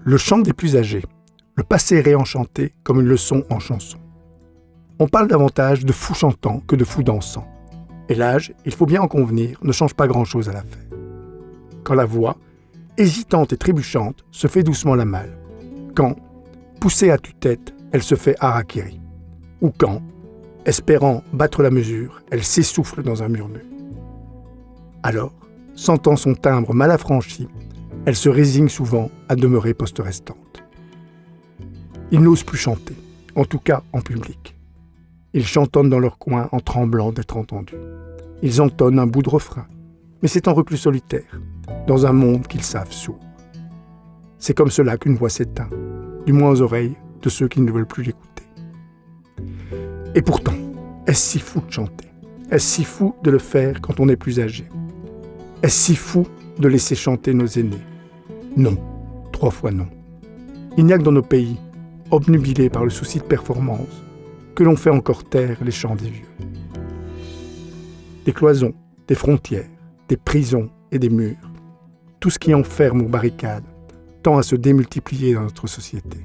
Le chant des plus âgés, le passé réenchanté comme une leçon en chanson. On parle davantage de fous chantants que de fous dansants. Et l'âge, il faut bien en convenir, ne change pas grand-chose à l'affaire. Quand la voix, hésitante et trébuchante, se fait doucement la malle. Quand, poussée à tue-tête, elle se fait harakiri. Ou quand, espérant battre la mesure, elle s'essouffle dans un murmure. Alors, sentant son timbre mal affranchi, elle se résigne souvent à demeurer poste restante. Ils n'osent plus chanter, en tout cas en public. Ils chantonnent dans leur coin en tremblant d'être entendus. Ils entonnent un bout de refrain, mais c'est en reclus solitaire, dans un monde qu'ils savent sourd. C'est comme cela qu'une voix s'éteint, du moins aux oreilles de ceux qui ne veulent plus l'écouter. Et pourtant, est-ce si fou de chanter? Est-ce si fou de le faire quand on est plus âgé? Est-ce si fou de laisser chanter nos aînés? Non, 3 fois non. Il n'y a que dans nos pays, obnubilés par le souci de performance, que l'on fait encore taire les chants des vieux. Des cloisons, des frontières, des prisons et des murs, tout ce qui enferme ou barricade, tend à se démultiplier dans notre société.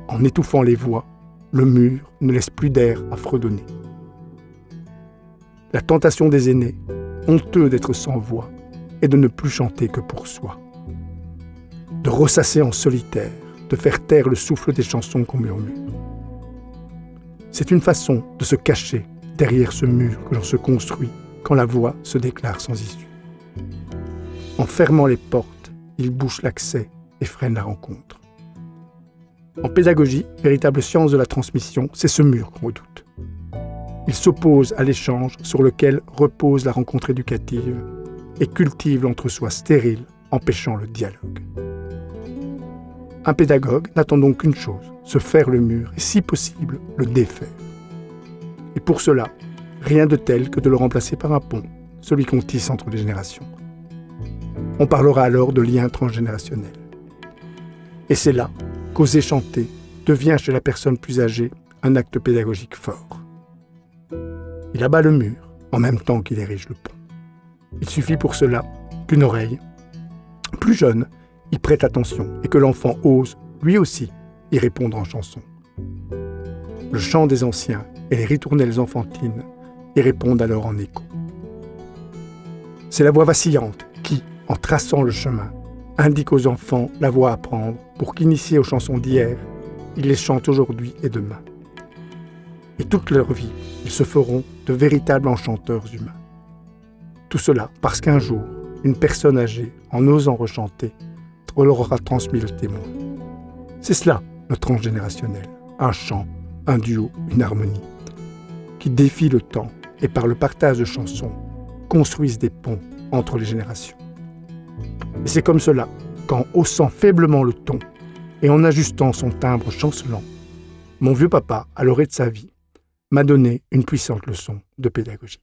En étouffant les voix, le mur ne laisse plus d'air à fredonner. La tentation des aînés, honteux d'être sans voix, est de ne plus chanter que pour soi. De ressasser en solitaire, de faire taire le souffle des chansons qu'on murmure. C'est une façon de se cacher derrière ce mur que l'on se construit quand la voix se déclare sans issue. En fermant les portes, il bouche l'accès et freine la rencontre. En pédagogie, véritable science de la transmission, c'est ce mur qu'on redoute. Il s'oppose à l'échange sur lequel repose la rencontre éducative et cultive l'entre-soi stérile, empêchant le dialogue. Un pédagogue n'attend donc qu'une chose, se faire le mur et, si possible, le défaire. Et pour cela, rien de tel que de le remplacer par un pont, celui qu'on tisse entre les générations. On parlera alors de lien transgénérationnel. Et c'est là qu'oser chanter devient chez la personne plus âgée un acte pédagogique fort. Il abat le mur en même temps qu'il érige le pont. Il suffit pour cela qu'une oreille, plus jeune, y prête attention et que l'enfant ose, lui aussi, y répondre en chanson. Le chant des anciens et les ritournelles enfantines y répondent alors en écho. C'est la voix vacillante qui, en traçant le chemin, indique aux enfants la voie à prendre pour qu'initiés aux chansons d'hier, ils les chantent aujourd'hui et demain. Et toute leur vie, ils se feront de véritables enchanteurs humains. Tout cela parce qu'un jour, une personne âgée, en osant rechanter, leur aura transmis le témoin. C'est cela, le transgénérationnel. Un chant, un duo, une harmonie, qui défie le temps et par le partage de chansons, construisent des ponts entre les générations. Et c'est comme cela qu'en haussant faiblement le ton et en ajustant son timbre chancelant, mon vieux papa, à l'orée de sa vie, m'a donné une puissante leçon de pédagogie.